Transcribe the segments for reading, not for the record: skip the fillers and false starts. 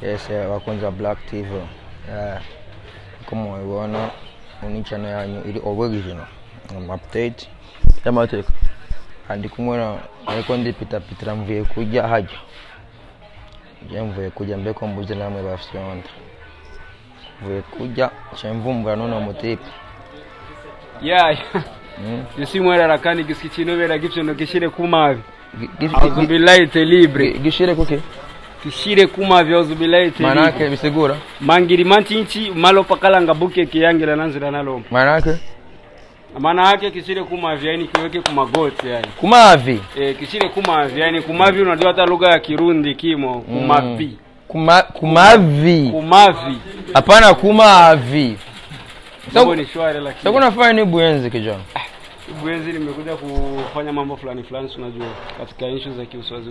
Yes, wakonza Black TV. Kama unaona unichana yanyu ili original. Update. Kama teko. Andi kumwona alikuwa ndipita mvye kuja haja. Mvye kuja mbeko mbuzi na mwe bafyonda. Mvye kuja chemvumba nona motepi. Yeah. Yesi mwera rakani giskichinovera gipsono gishire kumavi. Azubilaite libre. Gishire kuke? Gishire kumavi azubilaite. Manake bisigura. Mangiri mantinchi malo pakala ngabuke kiyangela nanzira nalo. Manake maana yake kishire kumavi yani kiweke kumagoti yani. Kumavi. Kishire kumavi yani kumavi unajua hata lugha ya Kirundi kimo kumavi. Kumavi. Kumavi. Hapana kumavi. Sasa ni shwari lakini. Sasa unafanya ni buenzi kijana? Buenzi nimekuja kufanya mambo fulani unajua katika issue za kiuswazi.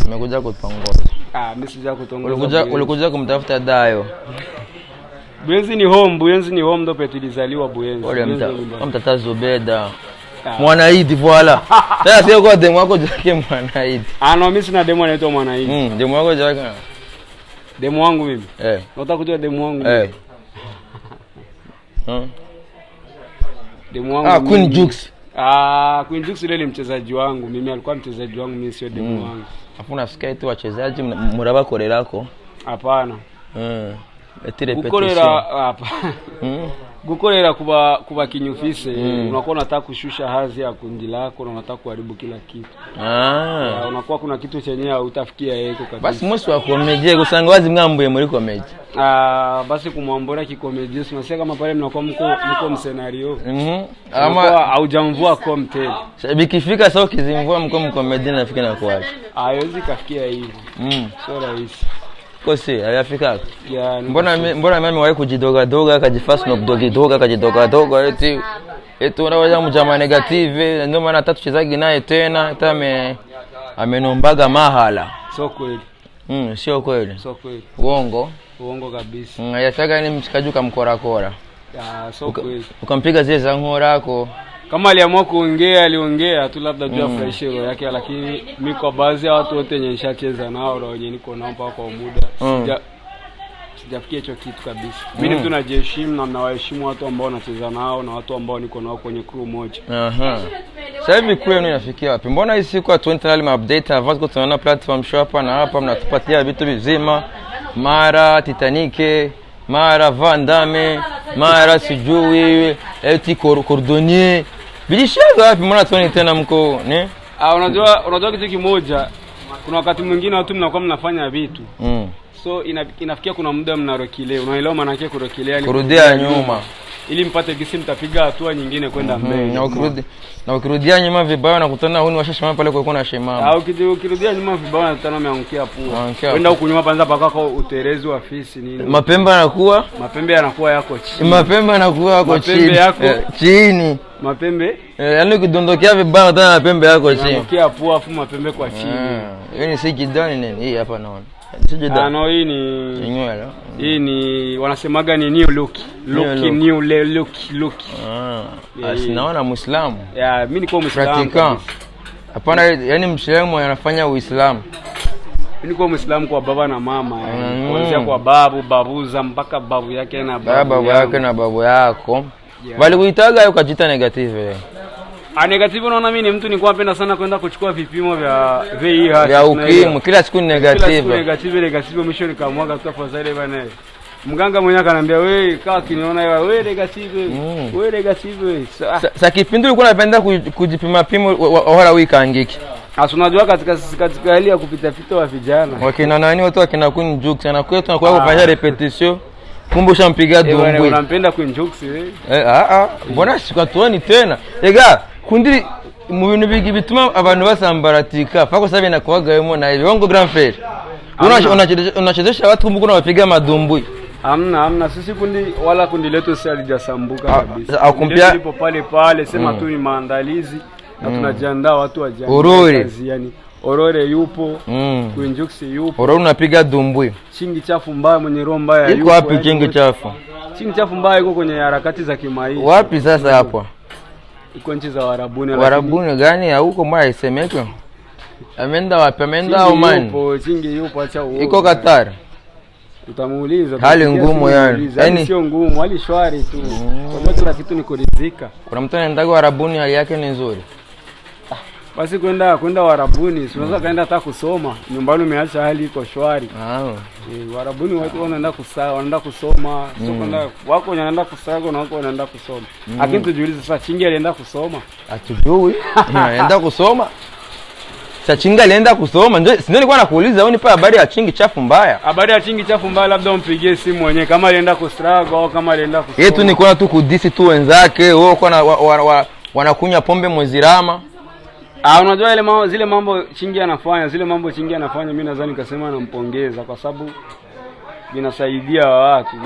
Nimekuja kutongoza. Mimi sija kutongoza. Ulikuja kumtafuta Dayo. Buenzi ni home ndo petulizaliwa Buenzi. Mtata Zubeda. Mwanaidi voila. Sasa sio kwa demo wako jake Mwanaidi. No mimi sina demo anaitwa Mwanaidi. Demo wako jake. Demo wangu mimi. Unataka kujua demo wangu? Demo wangu. Queen Jux. Queen Jux ile ni mchezaji wangu. Mimi alikuwa mchezaji wangu, mimi sio demo wangu. Hakuna skate wachezaji muraba korelako? Hapana. Etire gukorera hapa. Gukorera kuba kinyufise unakuwa unataka kushusha hadhi ya kundi lako na unataka kuharibu kila kitu. Unakuwa kuna kitu chenyewe utafikia yeye kabisa. Basi mwisho wa comedy gusanga wazi mwambuye muri comedy. Basi kumwambora kikomedi unasikia kama pale mnakuwa mko mscenario. Ama haujamvua comedy. Bikifika sasa ukizimvua mko mkomedi nafika na kwaje. Haiwezi kafikia hivyo. Sio rahisi. Kosi hayafika. Mbona mimi wae kujidoga akajifasa na kudoga akajidoga eti unawaza mjama negative ndio maana tatu chezaji naye tena hata amenombaga mahala. Sio kweli. Sio kweli. Sio kweli. Uongo kabisa. Yataka ni mshikaji kamkora. Sio kweli. Ukampiga zile za ngorako. Kama aliamua aliongea tu labda juu fresh roho yake, lakini mimi kwa baadhi ya watu wote wenye nishacheza nao na wenye niko nao mpaka kwa muda sijafikia hicho kitu kabisa. Mimi ni mtu najiheshimu na nawaheshimu watu ambao wanacheza nao na watu ambao niko nao kwenye crew moja. Sasa hivi kwenu inafikia wapi? Mbona hii siku ya 20 update avazo tunaona platform show hapa na hapa mnatupatia vitu vizima, mara Titanic, mara Van Damme, mara sijui eti cordonnier. Bilishaga wapi mbona tuone tena mko ne? Unajua kitu kimoja, kuna wakati mwingine watu mnakuwa mnafanya vitu. So inafikia kuna muda mnarokilea. Unaelewa maana yake kurokilea ni kurudia nyuma. Ili mpate gisi mtapiga hatua nyingine kwenda mbele. Na ukirudia nyuma vibaya nakutana huni washashima pale kwa kuna shema. Ukirudia nyuma vibaya nakutana umeangukia pua. Kwenda huko nyuma panza paka kwa uterezi wa fisi nini. Mapembe yanakuwa yako chini. Mapembe yanakuwa yako chini. Chini. Mapembe yaani ukidondokea vibaya nataka mapembe yako chini. Unaangukia pua afu mapembe kwa chini. Hii ni si kidani nini? Hii hapa naona. Hii ni nywele. Hii ni wanasemaga ni new look. Asinaona Muislamu. Mimi niko Muislamu. Hapana, yani Muislamu anafanya Uislamu. Mimi niko Muislamu kwa baba na mama, kuanzia kwa babuza mpaka babu yake na babu yako. Bali kuitaga ukajita negative. Negative unaona mimi ni mtu nilikuwa napenda sana kwenda kuchukua vipimo vya VIH. Ya ukimwi kila siku negative. Negative mwisho nikamwaga tafadhali bwana. Mganga mwenyewe akaniambia wewe kaa kiniona wewe negative. Wewe negative. Sasa kipindi ulikuwa unapenda kujipima pimo wala wikaangiki. Unajua katika hali ya kupita wa vijana. Wakina nani watu wakina Queen Jux na kwetu tunakuwa kufanya repetition. Kumbe ushampiga dumbwe. Unampenda Queen Jux mbona sikatuoni tena. Ega kundi mu bintu bigi bituma abantu basambaratika pako sabe nakuaga yemo na ibongo grand frère unachezesha watu kumbuka unawapiga madumbui. Hamna sisi kundi letu si alijasambuka kabisa. Akumpia lipo pale sema tu ni maandalizi na tunajiandaa watu wajiandae kazi yani. Orore yupo, Queen Jux yupo. Orore unapiga dumbui. Chingi chafu mbaya mwenye roho mbaya yupo. Iko wapi chingi chafu? Chingi chafu mbaya iko kwenye harakati za kimaisha. Wapi sasa hapo? Iko nchi za Warabuni. Warabuni gani huko mbaya isemeke? Ameenda wapi? Ameenda Oman. Yupo Chingi, yupo, acha uoga. Iko Qatar. Utamuuliza. Hali ngumu yani. Yaani sio ngumu, hali shwari tu. Kwa sababu kila kitu ni kuridhika. Kuna mtu anaenda Arabuni, hali yake ni nzuri. Basi kwenda Arabuni, unaweza kaenda hata kusoma. Nyumbani umeacha hali iko shwari. Arabuni watu wanaenda kusoma. Sio kwenda wako wanaenda kusaga na wako wanaenda kusoma. Lakini tujiulize sasa, Chingi alienda kusoma? Atujui. Anaenda kusoma. Sasa Chingi alienda kusoma. Ndio nilikuwa nakuuliza wewe nipa habari ya Chingi chafu mbaya. Habari ya Chingi chafu mbaya labda umpigie simu mwenyewe kama alienda kustraga au kama alienda kusoma. Yetu ni kuona tu kudisi tu wenzake, wao kwa wanakunya pombe mwezirama. Unajua zile mambo Chingi anafanya, mimi nadhani nikasema anampongeza kwa sababu vinasaidia watu.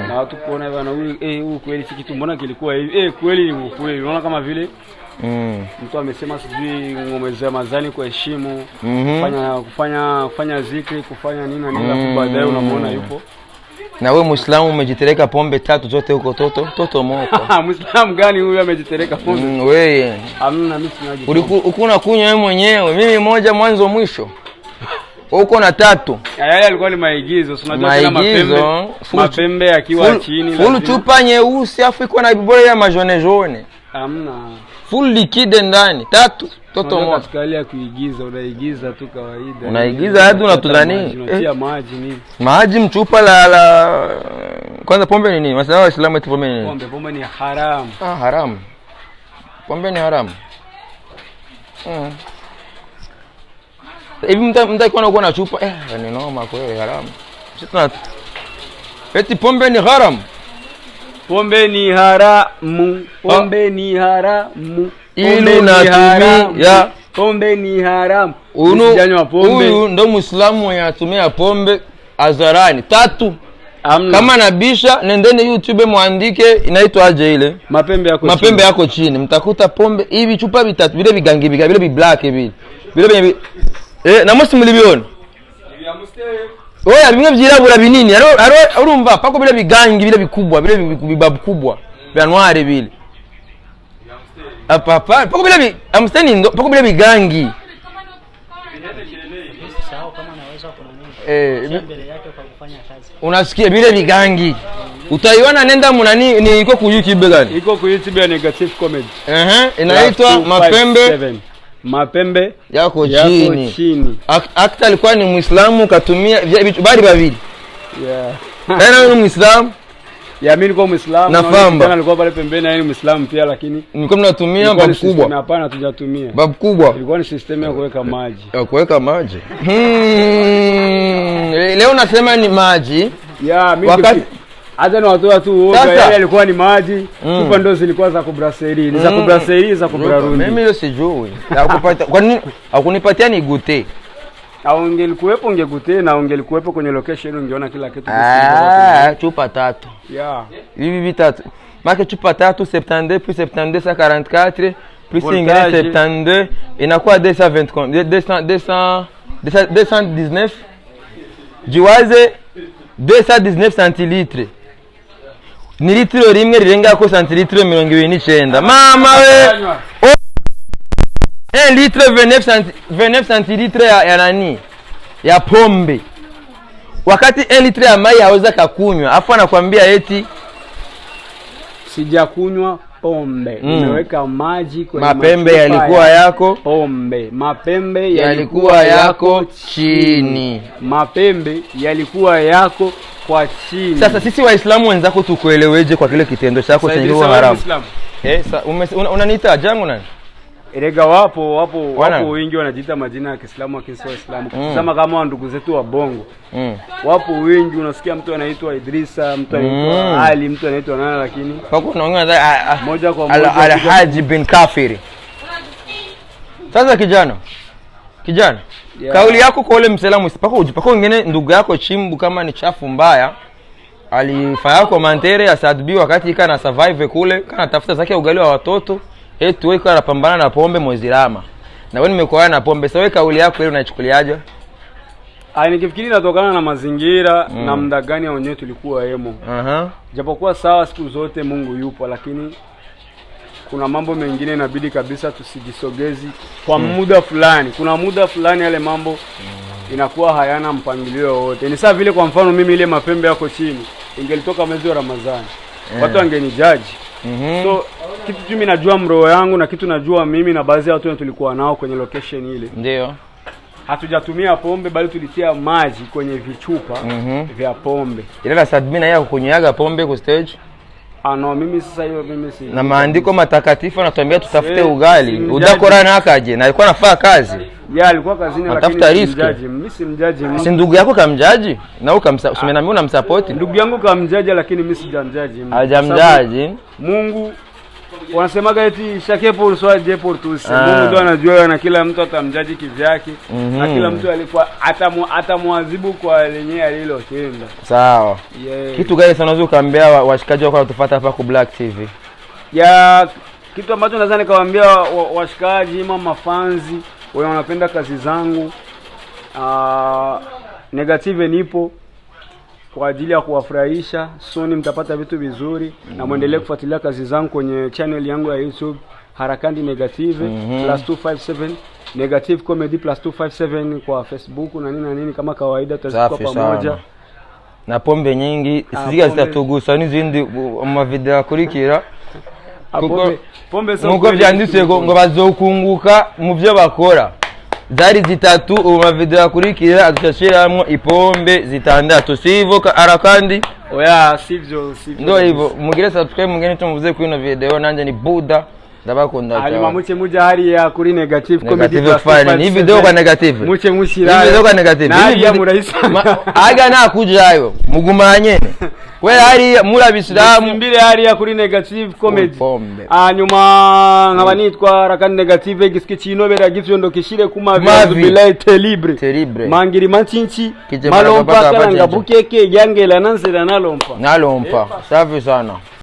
Na watu kuona bwana huyu kweli kitu mbona kilikuwa hivi? Kweli ni kweli. Unaona kama vile mtu amesema sijui ngome za mazani kwa heshima, kufanya zikri, kufanya nini na nini, baadaye unamuona yupo. Na wewe Muislamu umejitereka pombe 3 zote huko toto moko. Muislamu gani huyu amejitereka pombe? Wewe. Hamna, mimi sinaje. Ukuna kunywa wewe mwenyewe. Mimi moja mwanzo mwisho. Uko na 3. Yale alikuwa ni maigizo. Unajua tena mapembe akiwa chini. Full chupa nyeusi afu iko na bibore ya majone jaune. Hamna. Full liquide ndani 3 toto moko. Katika hali ya kuigiza, unaigiza tu kawaida. Unaigiza hadi unatudhani. Unatia maji nini? Maji mchupa la kwanza pombe ni nini? Wasema Waislamu eti pombe ni nini? Pombe ni haramu. Haramu. Pombe ni haramu. Hivi mtaikuwa unakuwa na chupa ni noma kweli haramu. Sisi eti pombe ni haramu. Pombe ni haramu. Pombe ni haramu. Ilu natumia pombe ni haramu. Huyu ndo Muislamu mwenye anatumia pombe hadharani 3. Kama nabisha nendeni YouTube muandike inaitwa aje ile mapembe yako chini, mtakuta pombe hivi chupa 3 vile vigangi vile black vile na msi mlibiona oya bimwe byirabura binini urumva pako bile bigangi vile vikubwa vile bibabu kubwa vya noir vile papa pako bile amsteni ndo pako bile bigangi mbele yake kwa kufanya kazi. Unasikia vile vigangi. Utaiona nenda munani ni iko ku YouTube gani? Iko ku YouTube ya Negative Comedy. Inaitwa Mapembe yako chini. Actor alikuwa ni Muislamu katumia bali bavili. Ni Muislamu. Mimi nilikuwa Muislamu na alikuwa pale pembeni na yeye Muislamu pia, lakini nilikuwa natumia babu kubwa. Hapana, hatujatumia. Babu kubwa. Ilikuwa ni system ya kuweka maji. Leo nasema ni maji. Mimi hata na watu tu woga yale alikuwa ni maji. Chupa ndo zilikuwa za kubrasserie, za kubrasserie za kubrarundi. Mimi hiyo sijui. Nakupata kwa nini hakunipatia ni gute? Au ungelikuwepo ungegute na ungelikuwepo kwenye location ungeona kila kitu. Chupa 3. Hivi 3. Maki chupa 3 72 plus 72 144 plus ingine 72 inakuwa 220 219 jiwaze 219 centilitres. Ni litro rimwe rirenga ko centilitres 29. Mama we 1 litre 29 centilitres ya nani? Ya pombe. Wakati 1 litre ya maji haweza kukunywa. Afu anakuambia eti sijakunywa pombe. Nimeweka maji kwenye mapembe yalikuwa yako pombe. Mapembe yalikuwa yako chini. Mapembe yalikuwa yako kwa chini. Sasa sisi Waislamu wenzako tukueleweje kwa kile kitendo chako chenye haramu? Unaniita jangu nani? Erega wapo wengi wanajiita majina ya Kiislamu lakini sio Waislamu. Kusema kama ndugu zetu wa Bongo. Wapo wengi, unasikia mtu anaitwa Idrisa, mtu anaitwa Ali, mtu anaitwa nani, lakini pako unaongea moja kwa moja Al-Haji bin Kafiri. Sasa kijana kauli yako kwa ule Muislamu pako wengine ndugu yako chimbu kama ni chafu mbaya alifanya komantere ya Sadbi wakati kana survive kule kana tafuta zake ugali wa watoto eti wewe kana pambana na pombe mwezirama na wewe nimekuwa na pombe. Sasa wewe kauli yako ile unaichukuliaje? Nikifikiri inatokana na mazingira na muda gani wenyewe tulikuwa hemo. Japokuwa sawa siku zote Mungu yupo, lakini kuna mambo mengine inabidi kabisa tusijisogezi kwa muda fulani. Kuna muda fulani yale mambo inakuwa hayana mpangilio wote. Ni sawa vile kwa mfano mimi ile mapembe yako chini ingelitoka mwezi wa Ramadhani. Watu wangenijaji. So kitu mimi najua mroho yangu na kitu najua mimi na baadhi ya watu tulikuwa nao kwenye location ile. Ndio. Hatujatumia pombe bali tulitia maji kwenye vichupa vya pombe. Ile la Sadmina yako kunyaga pombe kwa stage? No, mimi sasa hiyo mimi si. Na maandiko matakatifu yanatuambia tutafute ugali. Udakora na akaje na alikuwa anafanya kazi. Alikuwa kazini lakini mjaji. Mimi si mjaji. Si ndugu yako kamjaji? Na ukamsumena mimi unamsupport? Ndugu yangu kamjaji lakini mimi sijamjaji. Hajamjaji. Mungu wanasemaga eti chacun pour soi Dieu pour tous. Mungu ndo anajua na kila mtu atamjaji kivyake. Na kila mtu alikuwa atamwadhibu kwa lenyewe alilotenda. Sawa. Kitu gani sana unaweza kuambia washikaji wako watufuata hapa ku Black TV? Kitu ambacho naweza nikawaambia washikaji mama fanzi wao wanapenda kazi zangu. Negative nipo kwa ajili ya kuwafurahisha. Soni mtapata vitu vizuri na muendelee kufuatilia kazi zangu kwenye channel yangu ya YouTube Harakandi Negative +257 Negative Comedy +257 kwa Facebook na nini kama kawaida tutazikuwa pamoja. Na pombe nyingi siziga zitatugusa n'izindi mu video akurikira. Pombe nuko byanditse ngo bazokunguka mu byo bakora. Zari zitatu ubu video akurikira adutashiramo ipombe zitandatu sivo Harakandi. Oya sivyo. Ndio hivyo mugire subscribe mugene tumuvuze ku ino video nanje ni Buda ndabakunda cyane. Hanyuma muce muja hari ya kuri Negative Comedy +257 ni video kwa Negative. Muce mushira. Ni video kwa Negative. Ni ya murahisa. Aga na kujayo mugumanye. We hari murabisilamu mbire hari ya kuri Negative Comedy. Hanyuma nkabanitwa Harakandi Negative gisike kinobera givyondo kishire kuma bilaye Terrible. Mangiri manchinchi malompa kana ngabukeke yangela nanzira nalompa. Safi sana.